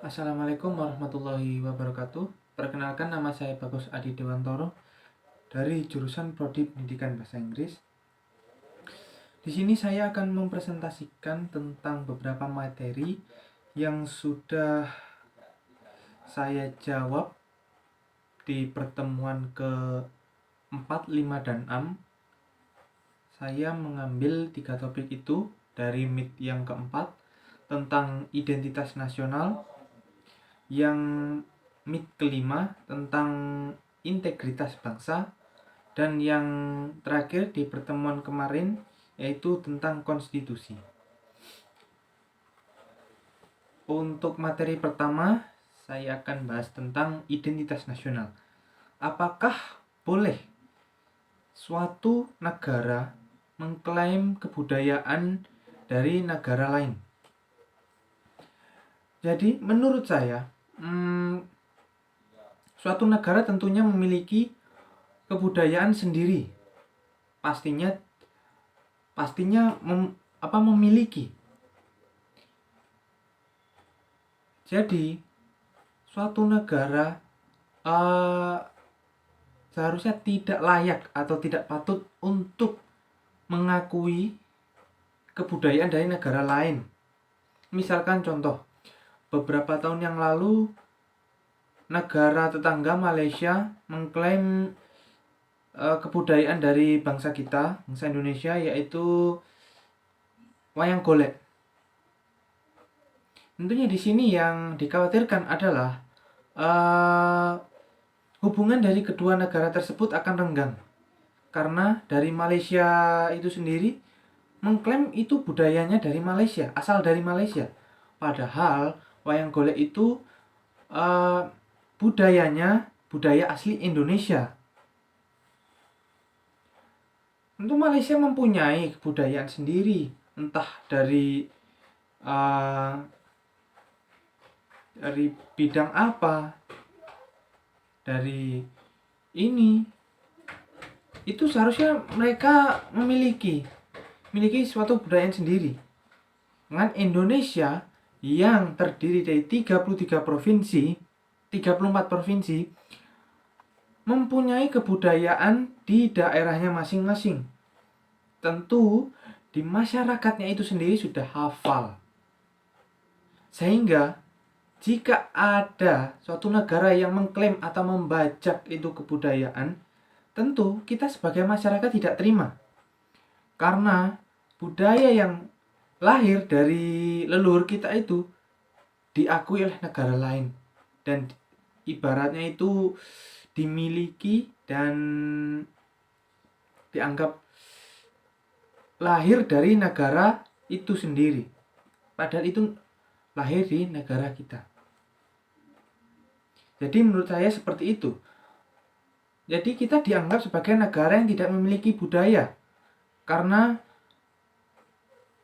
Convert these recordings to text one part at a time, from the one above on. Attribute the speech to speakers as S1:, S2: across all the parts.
S1: Assalamualaikum warahmatullahi wabarakatuh. Perkenalkan, nama saya Bagus Adi Dewantoro dari jurusan Prodi Pendidikan Bahasa Inggris. Di sini saya akan mempresentasikan tentang beberapa materi yang sudah saya jawab di pertemuan ke-4, 5, dan 6. Saya mengambil 3 topik itu dari Meet yang keempat tentang identitas nasional, yang Meet kelima tentang integritas bangsa, dan yang terakhir di pertemuan kemarin yaitu tentang konstitusi. Untuk materi pertama, saya akan bahas tentang identitas nasional. Apakah boleh suatu negara mengklaim kebudayaan dari negara lain? Jadi menurut saya, suatu negara tentunya memiliki kebudayaan sendiri. Pastinya memiliki. Jadi suatu negara seharusnya tidak layak atau tidak patut untuk mengakui kebudayaan dari negara lain. Misalkan contoh, beberapa tahun yang lalu negara tetangga Malaysia mengklaim kebudayaan dari bangsa kita, bangsa Indonesia, yaitu wayang golek. Tentunya di sini yang dikhawatirkan adalah hubungan dari kedua negara tersebut akan renggang, karena dari Malaysia itu sendiri mengklaim itu budayanya dari Malaysia, asal dari Malaysia. Padahal wayang golek itu budaya asli Indonesia. Tentu Malaysia mempunyai kebudayaan sendiri, entah dari bidang apa, dari ini, itu seharusnya mereka memiliki suatu budaya sendiri. Dengan Indonesia yang terdiri dari 34 provinsi mempunyai kebudayaan di daerahnya masing-masing. Tentu di masyarakatnya itu sendiri sudah hafal. Sehingga jika ada suatu negara yang mengklaim atau membajak itu kebudayaan, tentu kita sebagai masyarakat tidak terima. Karena budaya yang lahir dari leluhur kita itu diakui oleh negara lain, dan ibaratnya itu dimiliki dan dianggap lahir dari negara itu sendiri, padahal itu lahir di negara kita. Jadi menurut saya seperti itu. Jadi kita dianggap sebagai negara yang tidak memiliki budaya karena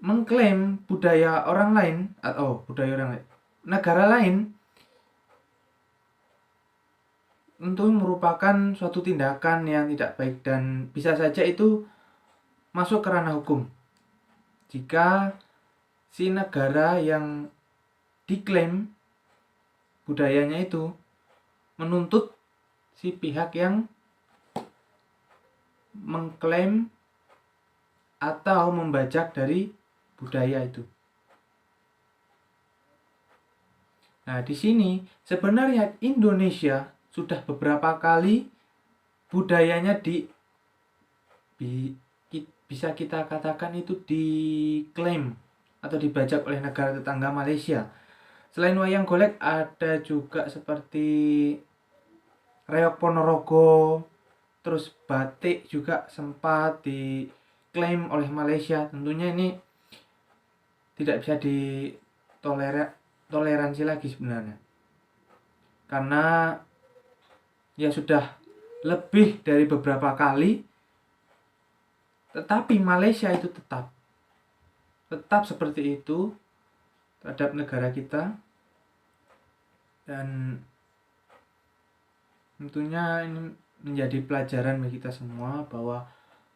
S1: mengklaim budaya orang lain atau negara lain tentu merupakan suatu tindakan yang tidak baik dan bisa saja itu masuk ke ranah hukum. Jika si negara yang diklaim budayanya itu menuntut si pihak yang mengklaim atau membajak dari budaya itu. Nah, di sini sebenarnya Indonesia sudah beberapa kali budayanya bisa kita katakan itu diklaim atau dibajak oleh negara tetangga Malaysia. Selain wayang golek, ada juga seperti reok Ponorogo, terus batik juga sempat diklaim oleh Malaysia. Tentunya ini tidak bisa ditoleransi lagi sebenarnya, karena ya sudah lebih dari beberapa kali, tetapi Malaysia itu tetap seperti itu terhadap negara kita. Dan tentunya ini menjadi pelajaran bagi kita semua bahwa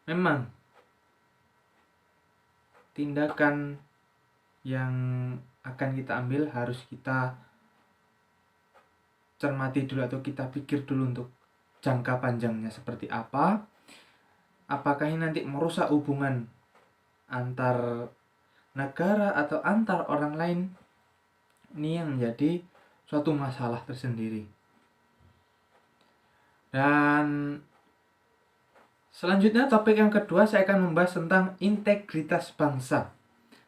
S1: memang tindakan yang akan kita ambil harus kita cermati dulu atau kita pikir dulu untuk jangka panjangnya seperti apa. Apakah ini nanti merusak hubungan antar negara atau antar orang lain? Ini yang menjadi suatu masalah tersendiri. Dan selanjutnya topik yang kedua saya akan membahas tentang integritas bangsa,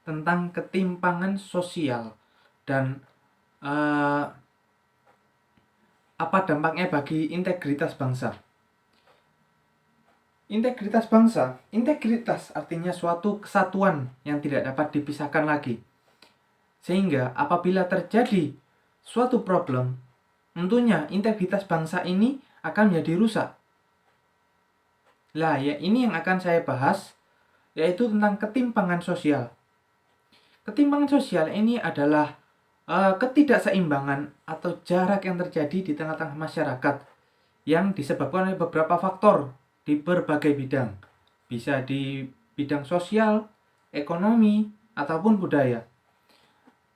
S1: tentang ketimpangan sosial dan apa dampaknya bagi integritas bangsa. Integritas bangsa, integritas artinya suatu kesatuan yang tidak dapat dipisahkan lagi. Sehingga apabila terjadi suatu problem, tentunya integritas bangsa ini akan menjadi rusak. Lah, ya ini yang akan saya bahas, yaitu tentang ketimpangan sosial. Ketimpangan sosial ini adalah ketidakseimbangan atau jarak yang terjadi di tengah-tengah masyarakat yang disebabkan oleh beberapa faktor di berbagai bidang. Bisa di bidang sosial, ekonomi, ataupun budaya.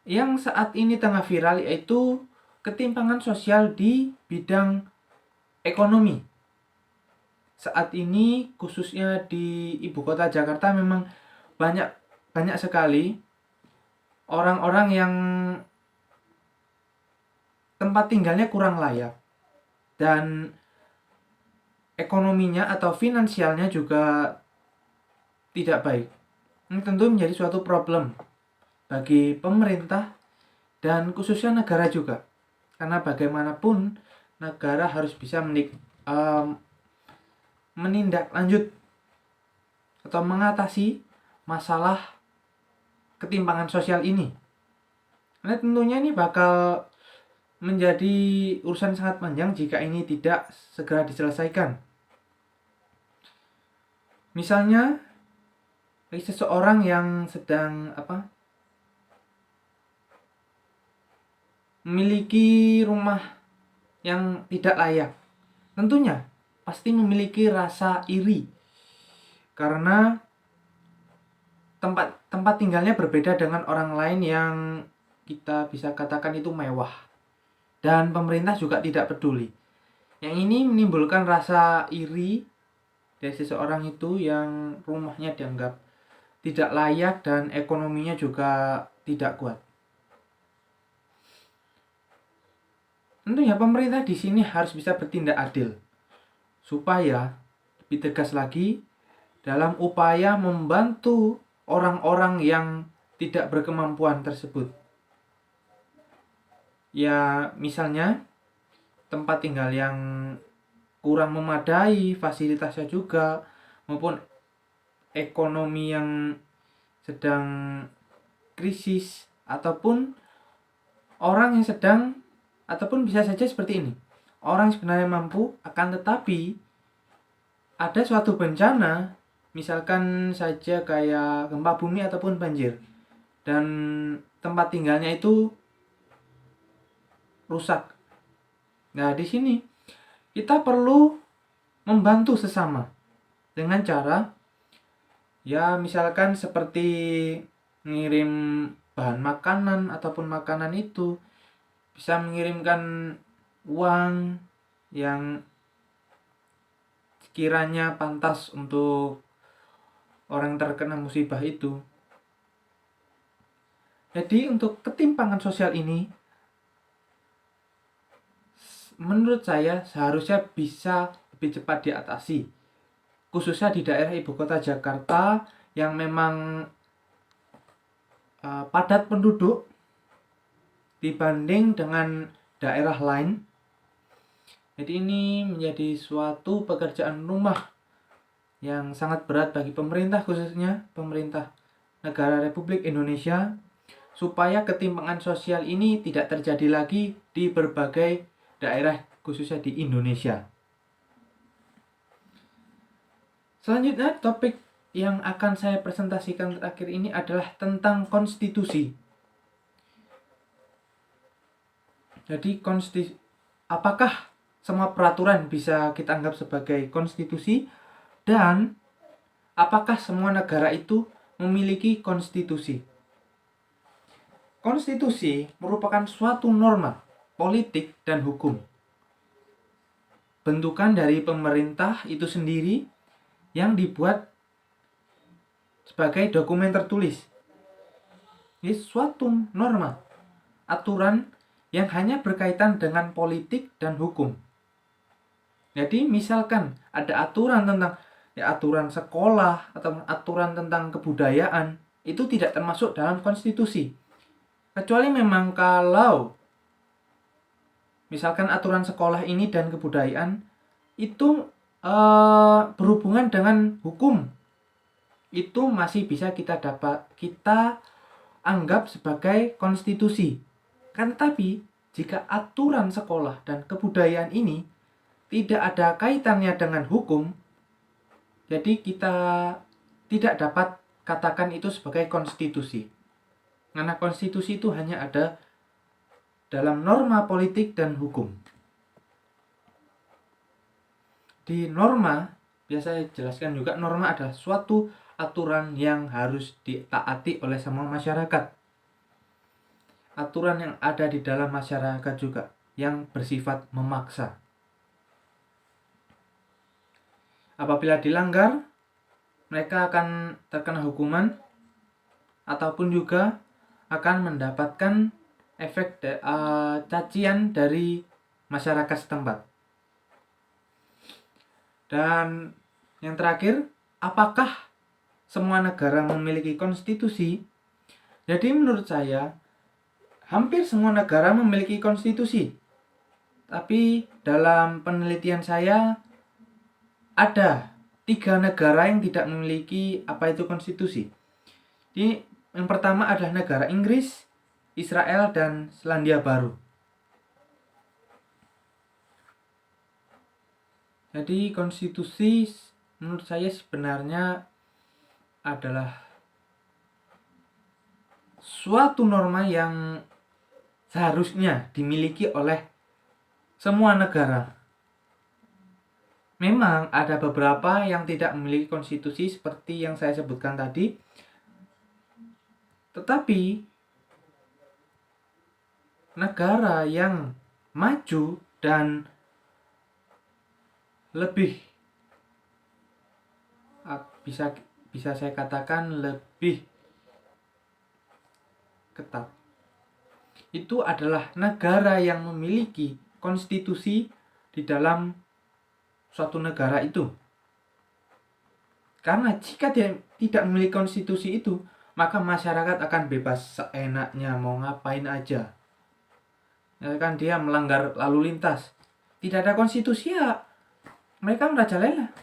S1: Yang saat ini tengah viral yaitu ketimpangan sosial di bidang ekonomi. Saat ini khususnya di ibu kota Jakarta memang banyak sekali orang-orang yang tempat tinggalnya kurang layak dan ekonominya atau finansialnya juga tidak baik. Ini tentu menjadi suatu problem bagi pemerintah dan khususnya negara juga. Karena bagaimanapun negara harus bisa menindaklanjut atau mengatasi masalah ketimpangan sosial ini. Karena tentunya ini bakal menjadi urusan sangat panjang jika ini tidak segera diselesaikan. Misalnya, seseorang yang sedang memiliki rumah yang tidak layak, tentunya pasti memiliki rasa iri karena tempat tinggalnya berbeda dengan orang lain yang kita bisa katakan itu mewah. Dan pemerintah juga tidak peduli. Yang ini menimbulkan rasa iri dari seseorang itu yang rumahnya dianggap tidak layak dan ekonominya juga tidak kuat. Tentunya pemerintah di sini harus bisa bertindak adil supaya lebih tegas lagi dalam upaya membantu orang-orang yang tidak berkemampuan tersebut. Ya, misalnya tempat tinggal yang kurang memadai, fasilitasnya juga, maupun ekonomi yang sedang krisis, ataupun orang yang sedang, ataupun bisa saja seperti ini. Orang sebenarnya mampu, akan tetapi ada suatu bencana, misalkan saja kayak gempa bumi ataupun banjir, dan tempat tinggalnya itu rusak. Nah, di sini kita perlu membantu sesama dengan cara ya misalkan seperti mengirim bahan makanan ataupun makanan itu, bisa mengirimkan uang yang sekiranya pantas untuk orang terkena musibah itu. Jadi untuk ketimpangan sosial ini menurut saya seharusnya bisa lebih cepat diatasi, khususnya di daerah ibu kota Jakarta yang memang padat penduduk dibanding dengan daerah lain. Jadi ini menjadi suatu pekerjaan rumah yang sangat berat bagi pemerintah, khususnya pemerintah negara Republik Indonesia, supaya ketimpangan sosial ini tidak terjadi lagi di berbagai daerah khususnya di Indonesia. Selanjutnya topik yang akan saya presentasikan terakhir ini adalah tentang konstitusi. Jadi apakah semua peraturan bisa kita anggap sebagai konstitusi, dan apakah semua negara itu memiliki konstitusi? Konstitusi merupakan suatu norma politik dan hukum bentukan dari pemerintah itu sendiri yang dibuat sebagai dokumen tertulis. Ini suatu norma, aturan yang hanya berkaitan dengan politik dan hukum. Jadi misalkan ada aturan tentang aturan sekolah atau aturan tentang kebudayaan, itu tidak termasuk dalam konstitusi. Kecuali memang kalau misalkan aturan sekolah ini dan kebudayaan itu berhubungan dengan hukum, itu masih bisa kita anggap sebagai konstitusi. Kan tapi jika aturan sekolah dan kebudayaan ini tidak ada kaitannya dengan hukum, jadi kita tidak dapat katakan itu sebagai konstitusi. Karena konstitusi itu hanya ada dalam norma politik dan hukum. Di norma, biasa saya jelaskan juga, norma adalah suatu aturan yang harus ditaati oleh semua masyarakat. Aturan yang ada di dalam masyarakat juga yang bersifat memaksa. Apabila dilanggar, mereka akan terkena hukuman ataupun juga akan mendapatkan efek cacian dari masyarakat setempat. Dan yang terakhir, apakah semua negara memiliki konstitusi? Jadi menurut saya, hampir semua negara memiliki konstitusi. Tapi dalam penelitian saya, ada 3 negara yang tidak memiliki apa itu konstitusi. Jadi yang pertama adalah negara Inggris, Israel, dan Selandia Baru. Jadi konstitusi menurut saya sebenarnya adalah suatu norma yang seharusnya dimiliki oleh semua negara. Memang ada beberapa yang tidak memiliki konstitusi seperti yang saya sebutkan tadi. Tetapi negara yang maju dan lebih bisa saya katakan lebih ketat, itu adalah negara yang memiliki konstitusi di dalam suatu negara itu. Karena jika dia tidak memiliki konstitusi itu, maka masyarakat akan bebas seenaknya mau ngapain aja. Ya kan, dia melanggar lalu lintas. Tidak ada konstitusi, ya mereka merajalela.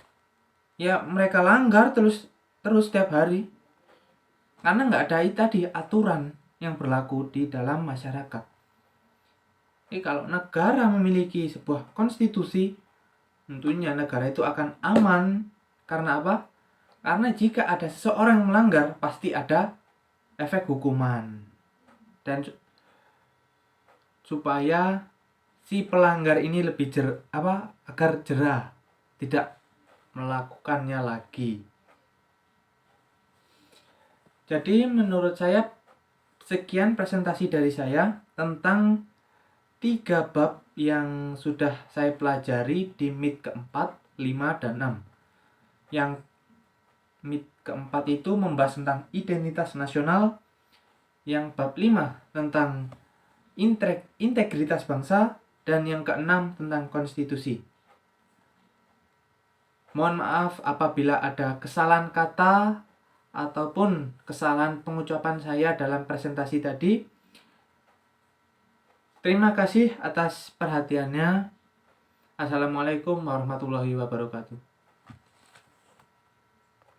S1: Ya mereka langgar terus setiap hari. Karena nggak ada tadi aturan yang berlaku di dalam masyarakat. Kalau negara memiliki sebuah konstitusi, tentunya negara itu akan aman. Karena apa? Karena jika ada seseorang yang melanggar, pasti ada efek hukuman. Dan supaya si pelanggar ini lebih agar jerah, tidak melakukannya lagi. Jadi menurut saya sekian presentasi dari saya tentang 3 bab yang sudah saya pelajari di MIT keempat, 5, dan 6. Yang MIT keempat itu membahas tentang identitas nasional, yang bab 5 tentang integritas bangsa, dan yang ke-6 tentang konstitusi. Mohon maaf apabila ada kesalahan kata ataupun kesalahan pengucapan saya dalam presentasi tadi. Terima kasih atas perhatiannya. Assalamualaikum warahmatullahi wabarakatuh.